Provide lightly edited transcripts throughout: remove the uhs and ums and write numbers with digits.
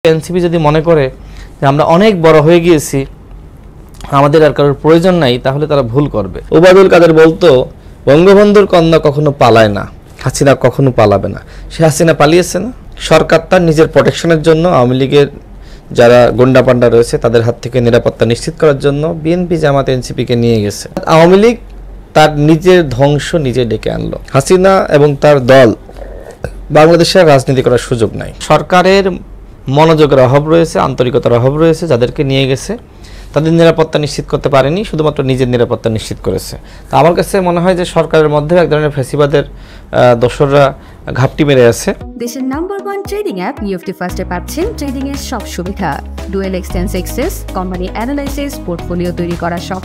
NCP যদি মনে করে যে আমরা অনেক বড় হয়ে গিয়েছি, আমাদের আর কারোর প্রয়োজন নাই, তাহলে তারা ভুল করবে। ওবায়দুল কাদের বলতো, বঙ্গবন্ধুর কন্যা কখনো পালায় না, হাসিনা কখনো পালাবে না। সে হাসিনা পালিয়েছে না? সরকার তার নিজের প্রোটেকশনের জন্য আওয়ামী লীগের যারা গুন্ডা পান্ডা রয়েছে তাদের হাত থেকে নিরাপত্তা নিশ্চিত করার জন্য বিএনপি জামাত এনসিপিকে নিয়ে গেছে। আওয়ামী লীগ তার নিজের ধ্বংস নিজে ডেকে আনলো। হাসিনা এবং তার দল বাংলাদেশের রাজনীতি করার সুযোগ নাই। সরকারের মনোযোগের অভাব রয়েছে, আন্তরিকতার অভাব রয়েছে। যাদেরকে নিয়ে গেছে তাদের নিরাপত্তা নিশ্চিত করতে পারেনি, শুধুমাত্র নিজের নিরাপত্তা নিশ্চিত করেছে। তা আমার কাছে মনে হয় যে সরকারের মধ্যে এক ধরনের ফ্যাসিবাদের দোসররা ঘাপটি মেরে আছে। দেশের নাম্বার 1 ট্রেডিং অ্যাপ নিফটি ফার্স্টে পাচ্ছেন ট্রেডিং এর সব সুবিধা, dual exchange access, company analysis, portfolio তৈরি করা সহ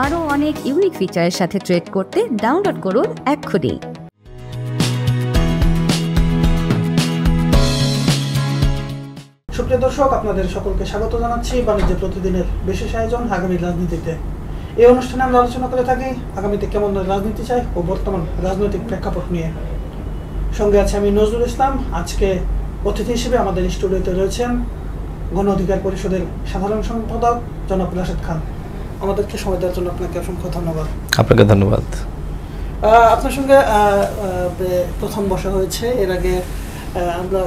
আরও অনেক ইউনিক ফিচারের সাথে ট্রেড করতে ডাউনলোড করুন এক্ষুনি। সুপ্রিয় দর্শক, আপনাদের সকলকে স্বাগত জানাচ্ছি বাণিজ্য প্রতিদিনের বিশেষ আয়োজন আগামী রাজনীতিতে। এই অনুষ্ঠানে আমরা আলোচনা করে থাকি আগামীতে কেমন রাজনীতি চাই ও বর্তমান রাজনৈতিক প্রেক্ষাপট নিয়ে। সঙ্গে আছে আমি নজরুল ইসলাম। আজকে অতিথি হিসেবে আমাদের স্টুডিওতে রয়েছেন গণ অধিকার পরিষদের সাধারণ সম্পাদক জনাব রাশেদ খান। আমাদেরকে সময় দেওয়ার জন্য আপনাকে অসংখ্য ধন্যবাদ। আপনাকে ধন্যবাদ। আপনার সঙ্গে প্রথম বসা হয়েছে, এর আগে আমরা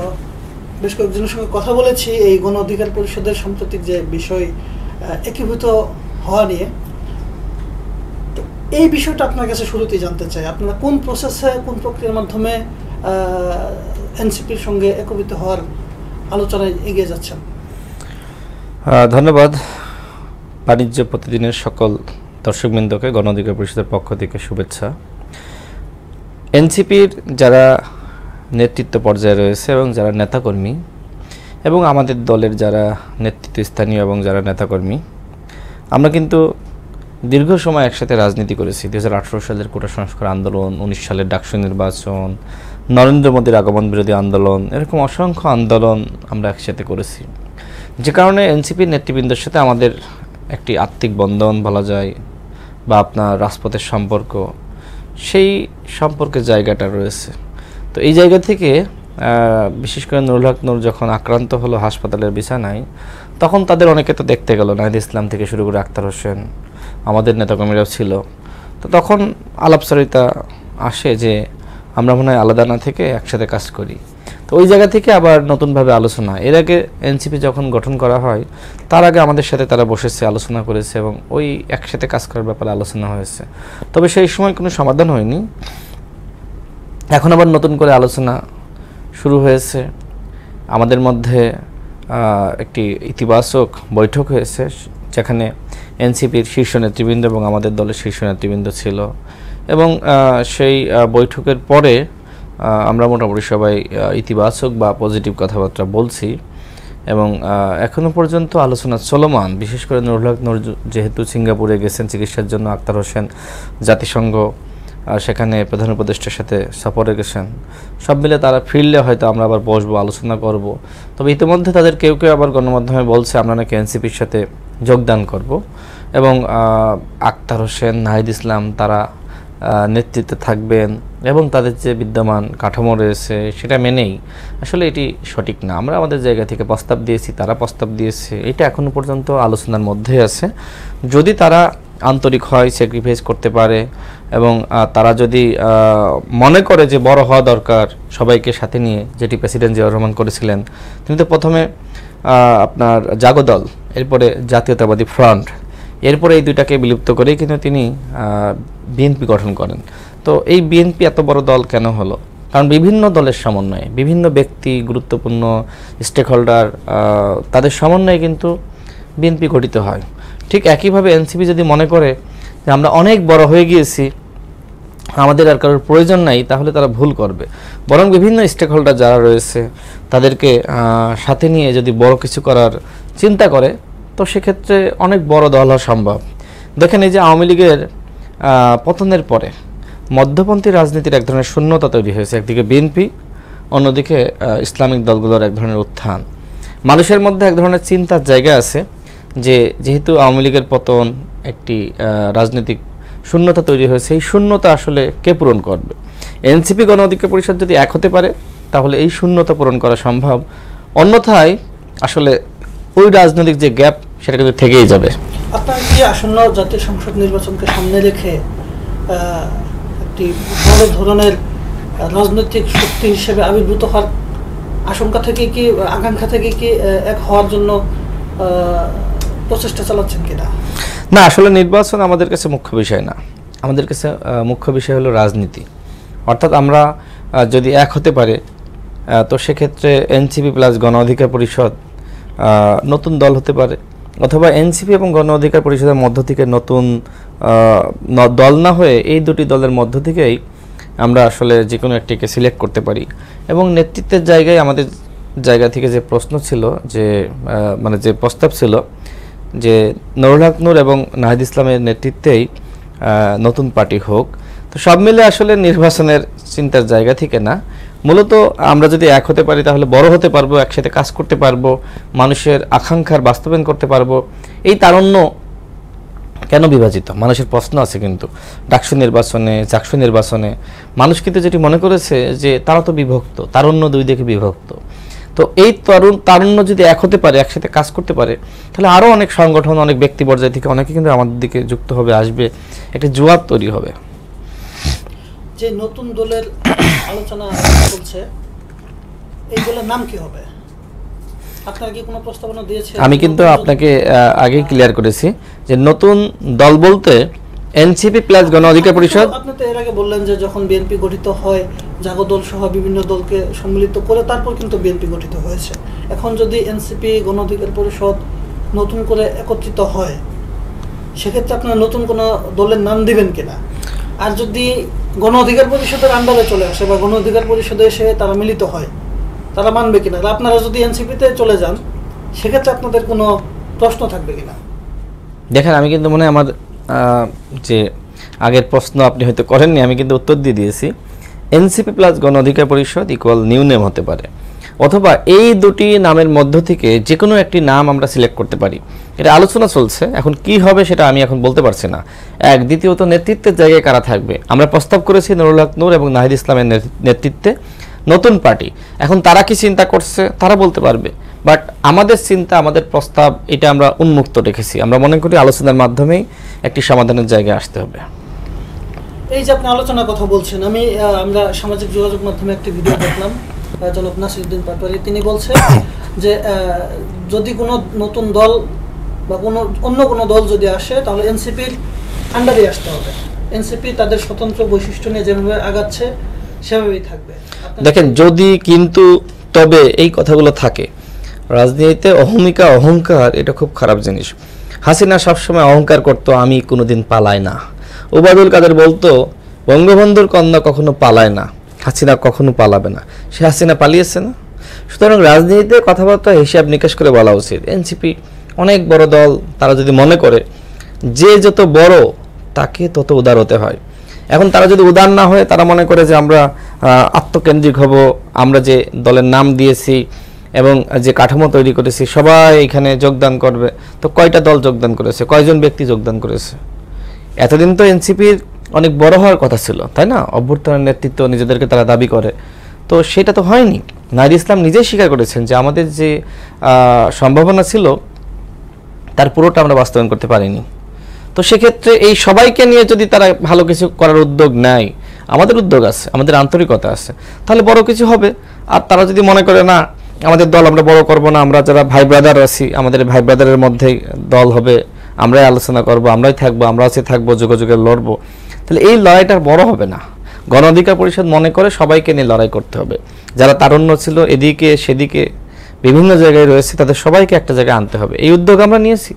বেশ কয়েকজনের সঙ্গে কথা বলেছি এই গণ অধিকার পরিষদের সাম্প্রতিক যে বিষয় একীভূত হওয়া নিয়ে। তো এই বিষয়টা আপনার কাছে শুরুতেই জানতে চাই, আপনারা কোন প্রসেসে, কোন প্রক্রিয়ার মাধ্যমে এনসিপির সঙ্গে একীভূত হওয়ার আলোচনায় এগিয়ে যাচ্ছেন? ধন্যবাদ। বাণিজ্য প্রতিদিনের সকল দর্শকবৃন্দকে গণ অধিকার পরিষদের পক্ষ থেকে শুভেচ্ছা। এনসিপির যারা নেতৃত্ব পর্যায়ে রয়েছে এবং যারা নেতাকর্মী এবং আমাদের দলের যারা নেতৃত্বস্থানীয় এবং যারা নেতাকর্মী, আমরা কিন্তু দীর্ঘ সময় একসাথে রাজনীতি করেছি। 2018 সালের কোটা সংস্কার আন্দোলন, 19 সালের ডাকসু নির্বাচন, নরেন্দ্র মোদীর আগমন বিরোধী আন্দোলন, এরকম অসংখ্য আন্দোলন আমরা একসাথে করেছি। যে কারণে এনসিপির নেতৃবৃন্দের সাথে আমাদের একটি আত্মিক বন্ধন বলা যায়, বা আপনার রাজপথের সম্পর্ক, সেই সম্পর্কের জায়গাটা রয়েছে। তো এই জায়গা থেকে বিশেষ করে নুরুল হক নূর যখন আক্রান্ত হলো হাসপাতালের বিছানায়, তখন তাদের অনেকে তো দেখতে গেল, নাহিদ ইসলাম থেকে শুরু করে আক্তার হোসেন, আমাদের নেতাকর্মীরাও ছিল। তো তখন আলাপচারিতা আসে যে আমরা মনে হয় আলাদা না থেকে একসাথে কাজ করি। তো ওই জায়গা থেকে আবার নতুনভাবে আলোচনা। এর আগে এনসিপি যখন গঠন করা হয় তার আগে আমাদের সাথে তারা বসেছে, আলোচনা করেছে এবং ওই একসাথে কাজ করার ব্যাপারে আলোচনা হয়েছে। তবে সেই সময় কোনো সমাধান হয়নি। এখন আবার নতুন করে আলোচনা শুরু হয়েছে। আমাদের মধ্যে একটি ইতিবাচক বৈঠক হয়েছে, যেখানে এনসিপির শীর্ষ নেতৃবৃন্দ এবং আমাদের দলের শীর্ষ নেতৃবৃন্দ ছিল। এবং সেই বৈঠকের পরে আমরা মোটামুটি সবাই ইতিবাচক বা পজিটিভ কথাবার্তা বলছি এবং এখনও পর্যন্ত আলোচনা চলমান। বিশেষ করে নুরুল হক নূর যেহেতু সিঙ্গাপুরে গেছেন চিকিৎসার জন্য, আক্তার হোসেন জাতিসংঘ সেখানে প্রধান উপদেষ্টার সাথে সফরে গেছেন, সব মিলে তারা ফিরলে হয়তো আমরা আবার বসবো, আলোচনা করব। তবে ইতিমধ্যে তাদের কেউ কেউ আবার গণমাধ্যমে বলছে আমরা নাকি এনসিপির সাথে যোগদান করব এবং আক্তার হোসেন, নাহিদ ইসলাম তারা নেতৃত্বে থাকবেন এবং তাদের যে বিদ্যমান কাঠামো রয়েছে সেটা মেনেই। আসলে এটি সঠিক না। আমরা আমাদের জায়গা থেকে প্রস্তাব দিয়েছি, তারা প্রস্তাব দিয়েছে, এটা এখনও পর্যন্ত আলোচনার মধ্যে আছে। যদি তারা আন্তরিক হয়, স্যাক্রিফাইস করতে পারে এবং তারা যদি মনে করে যে বড় হওয়া দরকার সবাইকে সাথে নিয়ে, যেটি প্রেসিডেন্ট জিয়াউর রহমান করেছিলেন। তিনি তো প্রথমে আপনার জাগদল, এরপরে জাতীয়তাবাদী ফ্রন্ট, এরপরে এই দুইটাকে বিলুপ্ত করেই কিন্তু তিনি বিএনপি গঠন করেন। তো এই বিএনপি এত বড় দল কেন হলো? কারণ বিভিন্ন দলের সমন্বয়ে, বিভিন্ন ব্যক্তি, গুরুত্বপূর্ণ স্টেক হোল্ডার, তাদের সমন্বয়ে কিন্তু বিএনপি গঠিত হয়। ঠিক একইভাবে এনসিপি যদি মনে করে যে আমরা অনেক বড় হয়ে গিয়েছি, আমাদের আর কারোর প্রয়োজন নাই, তাহলে তারা ভুল করবে। বরং বিভিন্ন স্টেক হোল্ডার যারা রয়েছে তাদেরকে সাথে নিয়ে যদি বড় কিছু করার চিন্তা করে, তো সেক্ষেত্রে অনেক বড় দল হওয়া সম্ভব। দেখেন, এই যে আওয়ামী লীগের পতনের পরে মধ্যপন্থী রাজনীতির এক ধরনের শূন্যতা তৈরি হয়েছে। একদিকে বিএনপি, অন্যদিকে ইসলামিক দলগুলোর এক ধরনের উত্থান। মানুষের মধ্যে এক ধরনের চিন্তার জায়গা আছে যে যেহেতু আওয়ামী লীগের পতন, একটি রাজনৈতিক শূন্যতা তৈরি হয়েছে, এই শূন্যতা আসলে কে পূরণ করবে? এনসিপি গণ অধিকার পরিষদ যদি এক হতে পারে তাহলে এই শূন্যতা পূরণ করা সম্ভব। অন্যথায় আসলে ওই রাজনৈতিক যে গ্যাপ সেটা কিন্তু থেকেই যাবে। আপনার কি আসন্ন জাতীয় সংসদ নির্বাচনকে সামনে রেখে একটি বড় ধরনের রাজনৈতিক শক্তি হিসেবে আবির্ভূত হওয়ার আশঙ্কা থেকে কি, আকাঙ্ক্ষা থেকে কি এক হওয়ার জন্য প্রচেষ্টা চালাচ্ছেন কিনা? না, আসলে নির্বাচন আমাদের কাছে মুখ্য বিষয় না। আমাদের কাছে মুখ্য বিষয় হলো রাজনীতি। অর্থাৎ আমরা যদি এক হতে পারে তো সেক্ষেত্রে এনসিপি প্লাস গণ অধিকার পরিষদ নতুন দল হতে পারে, অথবা এনসিপি এবং গণ অধিকার পরিষদের মধ্য থেকে নতুন দল না হয়ে এই দুটি দলের মধ্য থেকেই আমরা আসলে যে কোনো একটিকে সিলেক্ট করতে পারি। এবং নেতৃত্বের জায়গায় আমাদের জায়গা থেকে যে প্রশ্ন ছিল, যে মানে যে প্রস্তাব ছিল যে নুরুল হক নূর এবং নাহিদ ইসলামের নেতৃত্বেই নতুন পার্টি হোক, তো সব মিলে আসলে নির্বাচনের চিন্তার জায়গা থেকে না, মূলত আমরা যদি এক হতে পারি তাহলে বড় হতে পারবো, একসাথে কাজ করতে পারবো, মানুষের আকাঙ্ক্ষার বাস্তবায়ন করতে পারবো। এই তারুণ্য কেন বিভাজিত? মানুষের প্রশ্ন আছে কিন্তু ডাকসু নির্বাচনে, চাকসু নির্বাচনে মানুষ কিন্তু যেটি মনে করেছে যে তারা তো বিভক্ত, তারুণ্য দুই দিকে বিভক্ত। তো এই তারুণ্য যদি এক হতে পারে, একসাথে কাজ করতে পারে, তাহলে আরও অনেক সংগঠন, অনেক ব্যক্তি পর্যায় থেকে অনেকে কিন্তু আমাদের দিকে যুক্ত হবে, আসবে, একটা জোয়ার তৈরি হবে। যে নতুন দলের আলোচনা চলছে, এই দলের নাম কি হবে? আপনারা কি কোনো প্রস্তাবনা দিয়েছেন? আমি কিন্তু আপনাকে আগেই ক্লিয়ার করেছি যে নতুন দল বলতে এনসিপি প্লাস গণ অধিকার পরিষদ। আপনি তো এর আগে বললেন যে যখন বিএনপি গঠিত হয়, জাগো দল সহ বিভিন্ন দলকে সম্মিলিত করে তারপর কিন্তু বিএনপি গঠিত হয়েছে। এখন যদি এনসিপি গণ অধিকার পরিষদ নতুন করে একত্রিত হয়, সেক্ষেত্রে আপনারা নতুন কোনো দলের নাম দিবেন কিনা? আর যদি গণ অধিকার পরিষদের আন্ডারে চলে আসে বা গণ অধিকার পরিষদে এসে তারা মিলিত হয়, তারা মানবে কিনা? আপনারা যদি এনসিপিতে চলে যান, সেক্ষেত্রে আপনাদের কোনো প্রশ্ন থাকবে কিনা? দেখেন, আমি কিন্তু মনে হয় আমার যে আগের প্রশ্ন আপনি হয়তো করেননি, আমি কিন্তু উত্তর দিয়ে দিয়েছি। এনসিপি প্লাস গণ অধিকার পরিষদ ইকুয়াল নিউ নেম হতে পারে, অথবা এই দুটি নামের মধ্য থেকে যে কোনো একটি নাম আমরা সিলেক্ট করতে পারি। এটা আলোচনা চলছে, এখন কি হবে সেটা আমি এখন বলতে পারছি না। এক, দ্বিতীয়ত নেতৃত্বের জায়গায় কারা থাকবে। আমরা প্রস্তাব করেছি নুরুল হক নূর এবং নাহিদ ইসলামের নেতৃত্বে নতুন পার্টি। এখন তারা কি চিন্তা করছে তারা বলতে পারবে, বাট আমাদের চিন্তা, আমাদের প্রস্তাব, এটা আমরা উন্মুক্ত রেখেছি। আমরা মনে করি আলোচনার মাধ্যমেই একটি সমাধানের জায়গায় আসতে হবে। এই যে আপনি আলোচনার কথা বলছেন, আমরা সামাজিক যোগাযোগ মাধ্যমে একটি ভিডিও দেখলাম, জনাব নাসিরউদ্দিন পাটোয়ারি তিনি বলছেন যে যদি কোনো নতুন দল বা অন্য কোনো দল যদি আসে তাহলে এনসিপির আন্ডারে আসতে হবে। এনসিপি তাদের স্বতন্ত্র বৈশিষ্ট্য নিয়ে যেভাবে আগাচ্ছে সেভাবেই থাকবে। দেখেন, যদি কিন্তু তবে এই কথাগুলো থাকে, রাজনীতিতে অহমিকা, অহংকার এটা খুব খারাপ জিনিস। হাসিনা সবসময় অহংকার করতো, আমি কোনোদিন পালাই না। ওবায়দুল কাদের বলতো বঙ্গবন্ধুর কন্যা কখনো পালায় না, হাসিনা কখনো পালাবে না। সে হাসিনা পালিয়েছে না? সুতরাং রাজনীতিতে কথাবার্তা হিসাব নিকাশ করে বলা উচিত। এনসিপি অনেক বড় দল, তারা যদি মনে করে যে যত বড় তাকে তত উদার হতে হয়। এখন তারা যদি উদার না হয়, তারা মনে করে যে আমরা আত্মকেন্দ্রিক হব, আমরা যে দলের নাম দিয়েছি এবং যে কাঠামো তৈরি করেছি সবাই এখানে যোগদান করবে, তো কয়টা দল যোগদান করেছে, কয়জন ব্যক্তি যোগদান করেছে? এতদিন তো এনসিপির অনেক বড় হওয়ার কথা ছিল, তাই না? অভ্যুত্থানের নেতৃত্ব নিজেদেরকে তারা দাবি করে, তো সেটা তো হয়নি। নাহিদ ইসলাম নিজেই স্বীকার করেছেন যে আমাদের যে সম্ভাবনা ছিল তার পুরোটা আমরা বাস্তবায়ন করতে পারিনি। তো সেক্ষেত্রে এই সবাইকে নিয়ে যদি তারা ভালো কিছু করার উদ্যোগ নেয়, আমাদের উদ্যোগ আছে, আমাদের আন্তরিকতা আছে, তাহলে বড় কিছু হবে। আর তারা যদি মনে করে না আমাদের দল আমরা বড় করব না, আমরা যারা ভাই ব্রাদার আছি আমাদের ভাই ব্রাদারের মধ্যেই দল হবে, আমরাই আলোচনা করব, আমরাই থাকবো, আমরা আছে থাকবো, যুগে যুগে লড়বো, তাহলে এই লড়াইটা বড় হবে না। গণ অধিকার পরিষদ মনে করে সবাইকে নিয়ে লড়াই করতে হবে। যারা তারুণ্য ছিল এদিকে সেদিকে বিভিন্ন জায়গায় রয়েছে, তাদের সবাইকে একটা জায়গায় আনতে হবে। এই উদ্যোগ আমরা নিয়েছি।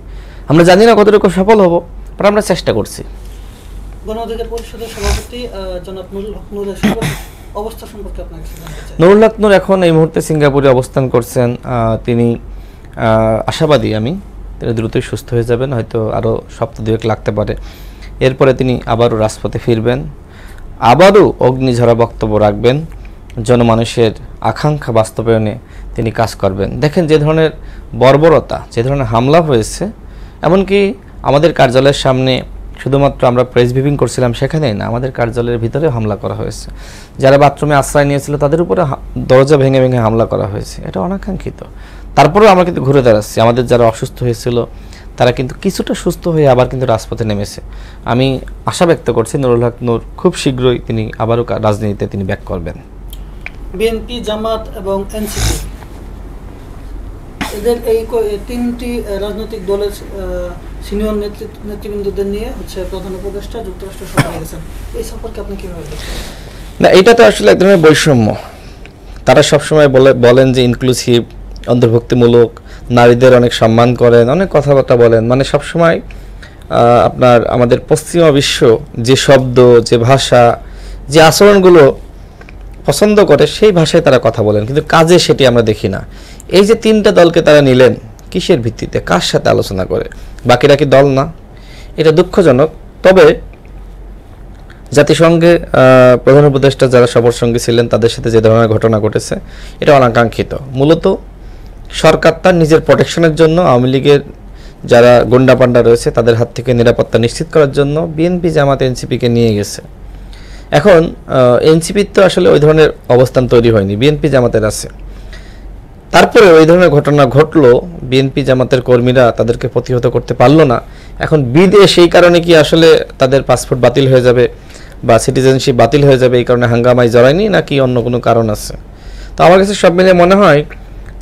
আমরা জানি না কতটুকু সফল হব, বাট আমরা চেষ্টা করছি। গণ অধিকার পরিষদের সভাপতি জনাব নুরুল হক নূরের অবস্থা সম্পর্কে আপনার কাছে জানতে চাই। নুরুল হক নূর এখন এই মুহূর্তে সিঙ্গাপুরে অবস্থান করছেন। তিনি আশাবাদী তিনি দ্রুতই সুস্থ হয়ে যাবেন, হয়তো আরও সপ্তাহ দুয়েক লাগতে পারে। এরপরে তিনি আবারও রাজপথে ফিরবেন, আবারও অগ্নিঝরা বক্তব্য রাখবেন, জনমানুষের আকাঙ্ক্ষা বাস্তবায়নে তিনি কাজ করবেন। দেখেন, যে ধরনের বর্বরতা, যে ধরনের হামলা হয়েছে, এমনকি আমাদের কার্যালয়ের সামনে শুধুমাত্র আমরা প্রেস ব্রিফিং করছিলাম সেখানেই না, আমাদের কার্যালয়ের ভিতরে হামলা করা হয়েছে। যারা বাথরুমে আশ্রয় নিয়েছিল তাদের উপরে দরজা ভেঙে ভেঙে হামলা করা হয়েছে। এটা অনাকাঙ্ক্ষিত। তারপরেও আমরা কিন্তু ঘুরে দাঁড়াচ্ছি। আমাদের যারা অসুস্থ হয়েছিল তারা কিন্তু কিছুটা সুস্থ হয়ে আবার কিন্তু রাজপথে নেমেছে। আমি আশা ব্যক্ত করছি নুরুল হক নূর খুব শীঘ্রই তিনি আবারও রাজনীতিতে তিনি ব্যাক করবেন। বিএনপি, জামাত এবং এনসিপি এদের এই তিনটি রাজনৈতিক দলের সিনিয়র নেতৃবৃন্দদের নিয়ে হচ্ছে প্রধান উপদেষ্টা যুক্তরাষ্ট্র সফরে গেছেন। এই সফরকে আপনি কিভাবে দেখছেন? না, এটা তো আসলে এক ধরনের বৈষম্য। তারা সবসময় বলেন যে ইনক্লুসিভ, অন্তর্ভুক্তিমূলক, নারীদের অনেক সম্মান করেন, অনেক কথাবার্তা বলেন, মানে সবসময় আপনার আমাদের পশ্চিমা বিশ্ব যে শব্দ, যে ভাষা, যে আচরণগুলো পছন্দ করে সেই ভাষায় তারা কথা বলেন, কিন্তু কাজে সেটি আমরা দেখি না। এই যে তিনটা দলকে তারা নিলেন কিসের ভিত্তিতে, কার সাথে আলোচনা করে? বাকিরা কি দল না? এটা দুঃখজনক। তবে জাতিসংঘে প্রধান উপদেষ্টা যারা সফর সঙ্গী ছিলেন তাদের সাথে যে ধরনের ঘটনা ঘটেছে এটা অনাকাঙ্ক্ষিত। মূলত সরকার তার নিজের প্রোটেকশনের জন্য আওয়ামী লীগের যারা গুন্ডা পান্ডা রয়েছে তাদের হাত থেকে নিরাপত্তা নিশ্চিত করার জন্য বিএনপি, জামাত, এনসিপিকে নিয়ে গেছে। এখন এনসিপির তো আসলে ওই ধরনের অবস্থান তৈরি হয়নি, বিএনপি জামাতের আছে। তারপরে ওই ধরনের ঘটনা ঘটলো, বিএনপি জামাতের কর্মীরা তাদেরকে প্রতিহত করতে পারলো না। এখন বিদেশ সেই কারণে কি আসলে তাদের পাসপোর্ট বাতিল হয়ে যাবে বা সিটিজেনশিপ বাতিল হয়ে যাবে এই কারণে হাঙ্গামায় জড়ায়নি, নাকি অন্য কোনো কারণ আছে? তো আমার কাছে সব মিলিয়ে মনে হয়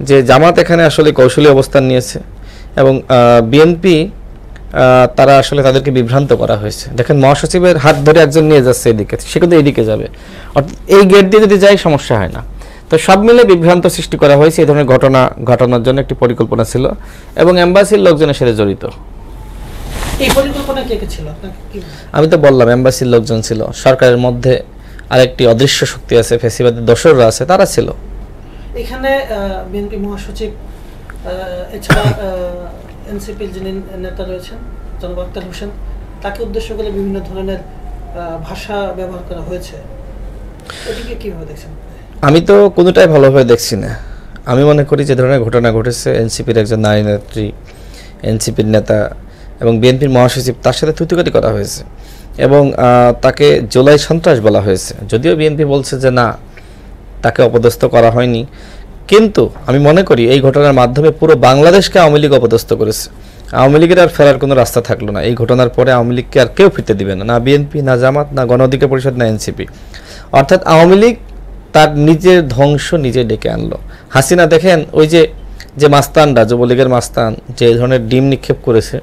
যে জামাত এখানে আসলে কৌশলী অবস্থান নিয়েছে এবং বিএনপি তারা আসলে তাদেরকে বিভ্রান্ত করা হয়েছে। দেখেন, মহাসচিবের হাত ধরে একজন নিয়ে যাচ্ছে এদিকে, সে কিন্তু এইদিকে যাবে, অর্থাৎ এই গেট দিয়ে যদি যাই সমস্যা হয় না। তো সব মিলে বিভ্রান্ত সৃষ্টি করা হয়েছে। এই ধরনের ঘটনা ঘটানোর জন্য একটি পরিকল্পনা ছিল এবং এম্বাসির লোকজনের সাথে জড়িত। এই পরিকল্পনা কে কে ছিল? আমি তো বললাম এম্বাসির লোকজন ছিল, সরকারের মধ্যে আরেকটি অদৃশ্য শক্তি আছে, ফ্যাসিবাদের দোসররা আছে, তারা ছিল। এখানে বিএনপি মহাসচিব এছাড়া এনসিপির যিনি নেতা রয়েছেন জনাব আখতার হোসেন, তাকে উদ্দেশ্য করে বিভিন্ন ধরনের ভাষা ব্যবহার করা হয়েছে। এটিকে কিভাবে দেখছেন? আমি তো কোনোটাই ভালোভাবে দেখছি না। আমি মনে করি যে ধরনের ঘটনা ঘটেছে, এনসিপির একজন নারী নেত্রী, এনসিপির নেতা এবং বিএনপির মহাসচিব, তার সাথে তুতিকাটি করা হয়েছে এবং তাকে জুলাই সন্ত্রাস বলা হয়েছে। যদিও বিএনপি বলছে যে না, তাকে অপদস্থ করা হয়নি, কিন্তু আমি মনে করি এই ঘটনার মাধ্যমে পুরো বাংলাদেশকে আওয়ামী লীগ অপদস্থ করেছে। আওয়ামী লীগের আর ফেরার কোনো রাস্তা থাকলো না। এই ঘটনার পরে আওয়ামী লীগকে আর কেউ ফিরতে দিবে না, না বিএনপি, না জামাত, না গণ অধিকার পরিষদ, না এনসিপি। অর্থাৎ আওয়ামী লীগ তার নিজের ধ্বংস নিজে ডেকে আনলো। হাসিনা দেখেন, ওই যে মাস্তানরা, যুবলীগের মাস্তান যে এই ধরনের ডিম নিক্ষেপ করেছে,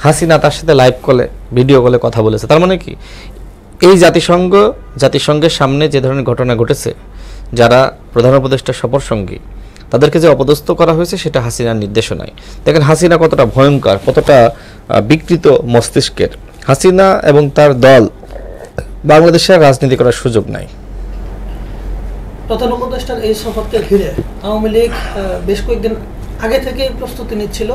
হাসিনা তার সাথে লাইভ কলে, ভিডিও কলে কথা বলেছে। তার মানে কি, এই জাতিসংঘের সামনে যে ধরনের ঘটনা ঘটেছে, যারা প্রধান উপদেষ্টা সফর সঙ্গী তাদেরকে যে অপদস্থ করা হয়েছে সেটা হাসিনার নির্দেশনায়। দেখেন হাসিনা কতটা ভয়ঙ্কর, কতটা বিকৃত মস্তিষ্কের। হাসিনা এবং তার দল বাংলাদেশের রাজনীতি করার সুযোগ নাই। প্রধান উপদেষ্টার এই সফরকে ঘিরে আওয়ামী লীগ বেশ কয়েকদিন আগে থেকেই প্রস্তুতি নিচ্ছিল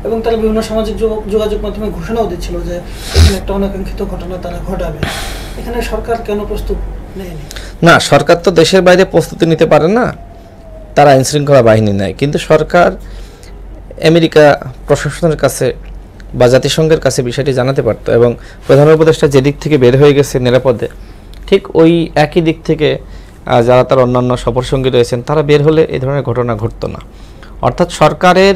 এবং তারা বিভিন্ন সামাজিক যোগাযোগ মাধ্যমে ঘোষণাও দিচ্ছিল যে এখানে একটা অনাকাঙ্ক্ষিত ঘটনা তারা ঘটাবে। এখানে সরকার কেন প্রস্তুত নেয়নি? না, সরকার তো দেশের বাইরে প্রস্তুতি নিতে পারে না, তারা আইনশৃঙ্খলা বাহিনী নেয়, কিন্তু সরকার আমেরিকা প্রশাসনের কাছে বা জাতিসংঘের কাছে বিষয়টি জানাতে পারত এবং প্রধান উপদেষ্টা যেদিক থেকে বের হয়ে গেছে নিরাপদে, ঠিক ওই একই দিক থেকে যারা তার অন্যান্য সফরসঙ্গী রয়েছেন তারা বের হলে এই ধরনের ঘটনা ঘটতো না। অর্থাৎ সরকারের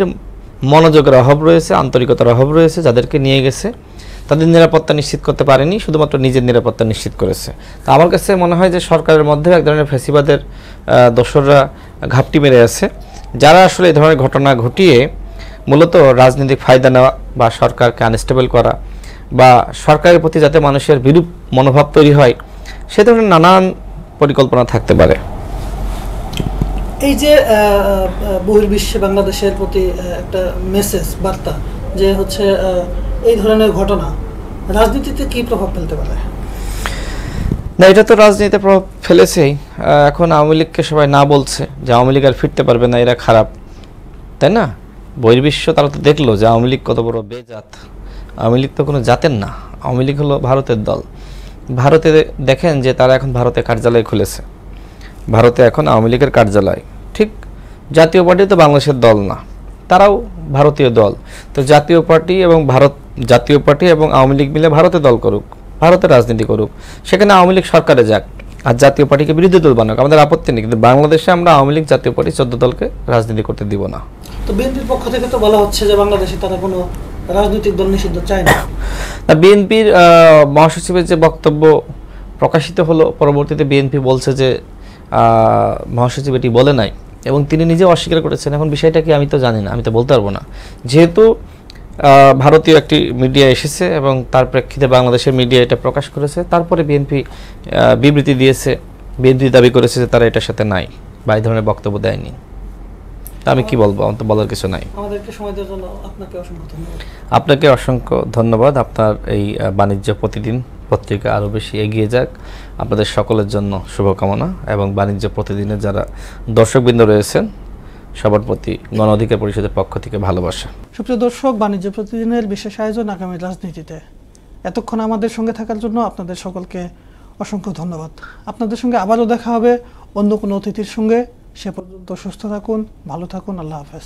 মনোযোগের অভাব রয়েছে, আন্তরিকতার অভাব রয়েছে। যাদেরকে নিয়ে গেছে তাদের নিরাপত্তা নিশ্চিত করতে পারেনি, শুধুমাত্র নিজের নিরাপত্তা নিশ্চিত করেছে। তো আমার কাছে মনে হয় যে সরকারের মধ্যে এক ধরনের ফ্যাসিবাদের দোসররা ঘাপটি মেরে আছে, যারা আসলে এই ধরনের ঘটনা ঘটিয়ে মূলত রাজনৈতিক ফায়দা নেওয়া বা সরকারকে আনস্টেবল করা বা সরকারের প্রতি যাতে মানুষের বিরূপ মনোভাব তৈরি হয় সে ধরনের নানান পরিকল্পনা থাকতে পারে। এই যে বহির্বিশ্বে বাংলাদেশের প্রতি একটা মেসেজ, বার্তা যে হচ্ছে এই ধরনের ঘটনা রাজনীতিতে কি প্রভাব ফেলতে পারে? না, এটা তো রাজনীতিতে প্রভাব ফেলেছেই। এখন আওয়ামী লীগকে সবাই না বলছে যে আওয়ামী লীগ আর ফিরতে পারবে না, এরা খারাপ, তাই না? বহির্বিশ্ব তারা তো দেখলো যে আওয়ামী লীগ কত বড় বেজাত। আওয়ামী লীগ তো কোনো জাতের না, আওয়ামী লীগ হলো ভারতের দল। ভারতে দেখেন যে তারা এখন ভারতে কার্যালয় খুলেছে, ভারতে এখন আওয়ামী লীগের কার্যালয়। ঠিক জাতীয় পার্টি তো বাংলাদেশের দল না, তারাও ভারতীয় দল। তো জাতীয় পার্টি এবং আওয়ামী লীগ মিলে ভারতে দল করুক, ভারতে রাজনীতি করুক, সেখানে আওয়ামী লীগ সরকারে যাক আর জাতীয় পার্টিকে বিরোধী দল বানাক, আমাদের আপত্তি নেই। কিন্তু বাংলাদেশে আমরা আওয়ামী লীগ, জাতীয় পার্টি 14 দলকে রাজনীতি করতে দিব না। তো বিএনপির পক্ষ থেকে তো বলা হচ্ছে যে বাংলাদেশে তারা কোনো রাজনৈতিক দল নিষিদ্ধ চায় না। বিএনপির মহাসচিবের যে বক্তব্য প্রকাশিত হলো, পরবর্তীতে বিএনপি বলছে যে মহাসচিব এটি বলে নাই এবং তিনি নিজে অস্বীকার করেছেন। এখন বিষয়টা কি আমি তো জানি না, আমি তো বলতে পারবো না। যেহেতু ভারতীয় একটি মিডিয়া এসেছে এবং তার প্রেক্ষিতে বাংলাদেশের মিডিয়া এটা প্রকাশ করেছে, তারপরে বিএনপি বিবৃতি দিয়েছে, বিএনপি দাবি করেছে যে তারা এটার সাথে নাই বা এই ধরনের বক্তব্য দেয়নি। আমি কি বলবো, আমার তো বলার কিছু নাই। আমাদেরকে সময় দেওয়ার জন্য আপনাকে অসংখ্য ধন্যবাদ। আপনাকে অসংখ্য ধন্যবাদ। আপনার এই বাণিজ্য প্রতিদিন পত্রিকা আরও বেশি এগিয়ে যাক, আপনাদের সকলের জন্য শুভকামনা। এবং বাণিজ্য প্রতিদিনের যারা দর্শকবৃন্দ রয়েছেন সবার প্রতি গণ অধিকার পরিষদের পক্ষ থেকে ভালোবাসা। সুপ্রিয় দর্শক, বাণিজ্য প্রতিদিনের বিশেষ আয়োজন আগামী রাজনীতিতে এতক্ষণ আমাদের সঙ্গে থাকার জন্য আপনাদের সকলকে অসংখ্য ধন্যবাদ। আপনাদের সঙ্গে আবারও দেখা হবে অন্য কোনো অতিথির সঙ্গে। সে পর্যন্ত সুস্থ থাকুন, ভালো থাকুন। আল্লাহ হাফেজ।